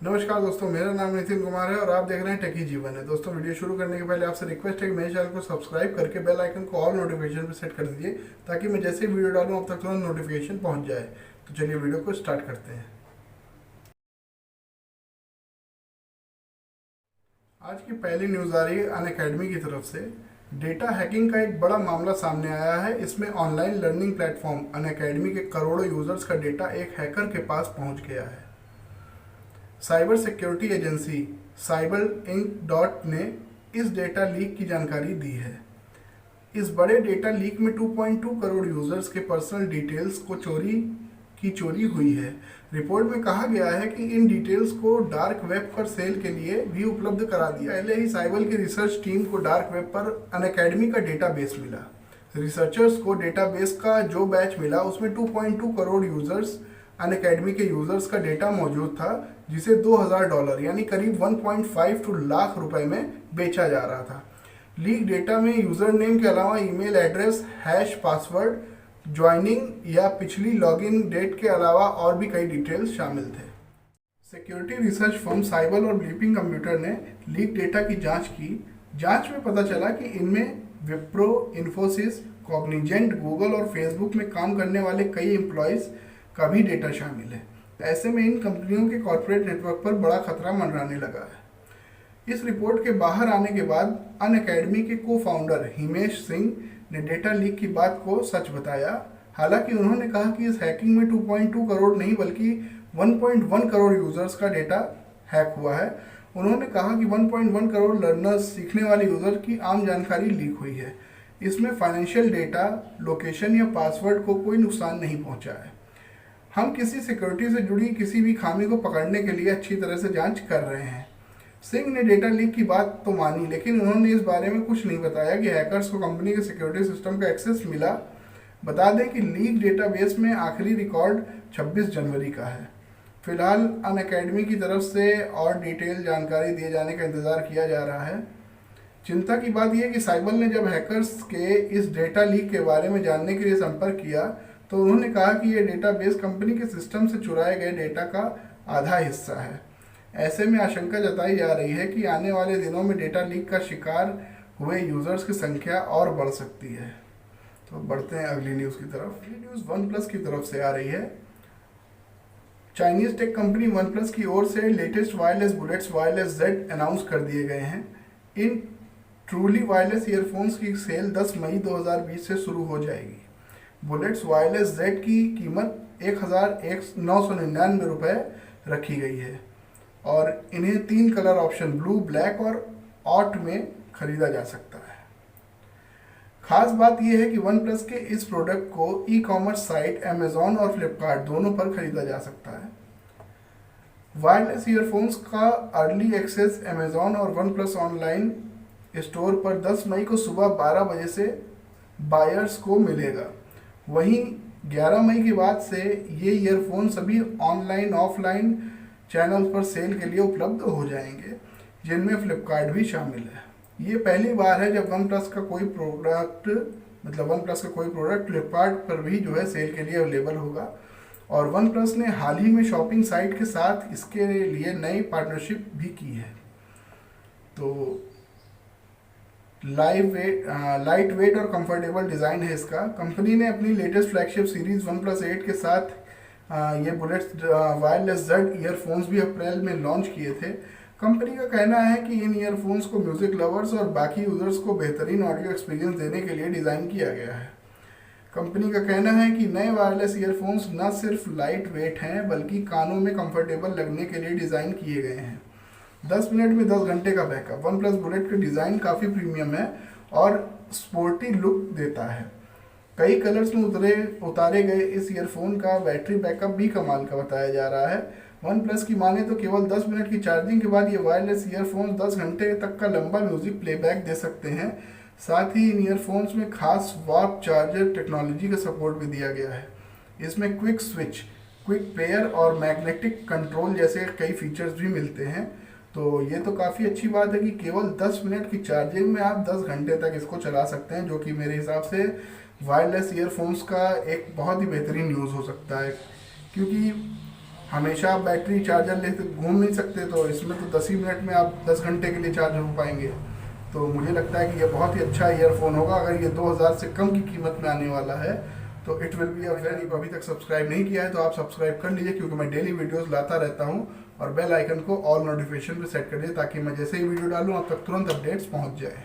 नमस्कार दोस्तों, मेरा नाम नितिन कुमार है और आप देख रहे हैं टेकी जीवन है। दोस्तों, वीडियो शुरू करने के पहले आपसे रिक्वेस्ट है कि मेरे चैनल को सब्सक्राइब करके बेल आइकन को ऑल नोटिफिकेशन पर सेट कर दीजिए ताकि मैं जैसे ही वीडियो डालूं आप तक तुरंत नोटिफिकेशन पहुंच जाए। तो चलिए वीडियो को स्टार्ट करते हैं। आज की पहली न्यूज़ आ रही है अनअकैडमी की तरफ से। डेटा हैकिंग का एक बड़ा मामला सामने आया है। इसमें ऑनलाइन लर्निंग प्लेटफॉर्म अनअकैडमी के करोड़ों यूजर्स का डेटा एक हैकर के पास पहुंच गया है। Cyber security agency cyber inc dot ने इस डेटा लीक की जानकारी दी है। इस बड़े डेटा लीक में 2.2 करोड़ यूजर्स के पर्सनल डिटेल्स को चोरी हुई है। रिपोर्ट में कहा गया है कि इन डिटेल्स को डार्क वेब पर सेल के लिए भी उपलब्ध करा दिया। पहले ही साइबर की रिसर्च टीम को डार्क वेब पर अनअकैडमी का डेटाबेस मिला। रिसर्चर्स को डेटाबेस का जो बैच मिला उसमें 2.2 करोड़ यूजर्स अनअकैडमी के यूजर्स का डेटा मौजूद था, जिसे $2000 यानी करीब 1.52 लाख रुपए में बेचा जा रहा था। लीक डेटा में यूजर नेम के अलावा email address, hash password, joining या पिछली लॉगिन डेट के अलावा और भी कई डिटेल्स शामिल थे। सिक्योरिटी रिसर्च फर्म साइबर और ब्लीपिंग कंप्यूटर ने लीक डेटा की जांच की। जांच में पता चला कि इनमें विप्रो, इन्फोसिस, कॉग्निजेंट, गूगल और फेसबुक में काम करने वाले कई एम्प्लॉयज़ का भी डेटा शामिल है। ऐसे में इन कंपनियों के कॉर्पोरेट नेटवर्क पर बड़ा खतरा मंडराने लगा है। इस रिपोर्ट के बाहर आने के बाद अनअकैडमी के को फाउंडर हिमेश सिंह ने डेटा लीक की बात को सच बताया। हालांकि उन्होंने कहा कि इस हैकिंग में 2.2 करोड़ नहीं बल्कि 1.1 करोड़ यूजर्स का डेटा हैक हुआ है। उन्होंने कहा कि 1.1 करोड़ लर्नर्स, सीखने वाले यूजर की आम जानकारी लीक हुई है। इसमें फाइनेंशियल डेटा, लोकेशन या पासवर्ड को कोई नुकसान नहीं पहुंचा है। हम किसी सिक्योरिटी से जुड़ी किसी भी खामी को पकड़ने के लिए अच्छी तरह से जांच कर रहे हैं। सिंह ने डेटा लीक की बात तो मानी, लेकिन उन्होंने इस बारे में कुछ नहीं बताया कि हैकर्स को कंपनी के सिक्योरिटी सिस्टम का एक्सेस मिला। बता दें कि लीक डेटाबेस में आखिरी रिकॉर्ड 26 जनवरी का है। फिलहाल अनअकैडमी की तरफ से और डिटेल जानकारी दिए जाने का इंतजार किया जा रहा है। चिंता की बात यह है कि साइबर ने जब हैकर्स के इस डेटा लीक के बारे में जानने के लिए संपर्क किया तो उन्होंने कहा कि यह डेटाबेस कंपनी के सिस्टम से चुराए गए डेटा का आधा हिस्सा है। ऐसे में आशंका जताई जा रही है कि आने वाले दिनों में डेटा लीक का शिकार हुए यूजर्स की संख्या और बढ़ सकती है। तो बढ़ते हैं अगली न्यूज़ की तरफ। अगली न्यूज़ वन प्लस की तरफ से आ रही है। Chinese tech company one plus की ओर से latest wireless bullets wireless Z announce कर दिए गए हैं। इन ट्रूली वायरलेस ईयरफोन्स की सेल 10 मई 2020 से शुरू हो जाएगी। बुलेट्स वायरलेस जेड की कीमत 1999 रुपये रखी गई है और इन्हें 3 कलर ऑप्शन ब्लू, ब्लैक और ऑट में खरीदा जा सकता है। खास बात यह है कि वन प्लस के इस प्रोडक्ट को ई कॉमर्स साइट अमेजॉन और फ्लिपकार्ट दोनों पर खरीदा जा सकता है। वायरलेस ईयरफोन्स का अर्ली एक्सेस अमेजॉन और वन प्लस ऑनलाइन स्टोर पर 10 मई को सुबह 12 बजे से बायर्स को मिलेगा। वहीं 11 मई के बाद से ये ईयरफोन सभी ऑनलाइन ऑफलाइन चैनल पर सेल के लिए उपलब्ध हो जाएंगे, जिनमें फ्लिपकार्ट भी शामिल है। ये पहली बार है जब वन प्लस का कोई प्रोडक्ट फ्लिपकार्ट पर भी जो है सेल के लिए अवेलेबल होगा। और वन प्लस ने हाल ही में शॉपिंग साइट के साथ इसके लिए नई पार्टनरशिप भी की है। तो लाइट वेट और कंफर्टेबल डिज़ाइन है इसका। कंपनी ने अपनी latest flagship series one plus 8 के साथ ये बुलेट्स वायरलेस जेड ईयरफोन्स भी अप्रैल में लॉन्च किए थे। कंपनी का कहना है कि इन ईयरफोन्स को म्यूजिक लवर्स और बाकी यूजर्स को बेहतरीन ऑडियो एक्सपीरियंस देने के लिए डिज़ाइन किया गया है। कंपनी का कहना है कि नए वायरलेस ईयरफोन्स न सिर्फ लाइट वेट हैं बल्कि कानों में कंफर्टेबल लगने के लिए डिज़ाइन किए गए हैं। 10 मिनट में 10 घंटे का बैकअप। वन प्लस बुलेट का डिज़ाइन काफ़ी प्रीमियम है और स्पोर्टी लुक देता है। कई कलर्स में उतारे गए इस ईयरफोन का बैटरी बैकअप भी कमाल का बताया जा रहा है। वन प्लस की माने तो केवल 10 मिनट की चार्जिंग के बाद ये वायरलेस ईयरफोन 10 घंटे तक का लंबा म्यूजिक प्लेबैक दे सकते हैं। साथ ही इन ईयरफोन्स में खास वार्प चार्जर टेक्नोलॉजी का सपोर्ट भी दिया गया है। इसमें क्विक स्विच, क्विक पेयर और मैग्नेटिक कंट्रोल जैसे कई फीचर्स भी मिलते हैं। तो ये तो काफ़ी अच्छी बात है कि केवल 10 मिनट की चार्जिंग में आप 10 घंटे तक इसको चला सकते हैं, जो कि मेरे हिसाब से वायरलेस ईयरफोन्स का एक बहुत ही बेहतरीन यूज़ हो सकता है। क्योंकि हमेशा आप बैटरी चार्जर लेते घूम नहीं सकते, तो इसमें तो 10 ही मिनट में आप 10 घंटे के लिए चार्ज हो पाएंगे। तो मुझे लगता है कि ये बहुत ही अच्छा ईयरफोन होगा। अगर ये 2000 से कम की कीमत में आने वाला है तो it will be a very. अभी तक सब्सक्राइब नहीं किया है तो आप सब्सक्राइब कर लीजिए, क्योंकि मैं डेली वीडियोस लाता रहता हूँ। और बेल आइकन को ऑल नोटिफिकेशन पे सेट कर दीजिए, ताकि मैं जैसे ही वीडियो डालूँ आप तक तुरंत अपडेट्स पहुँच जाए।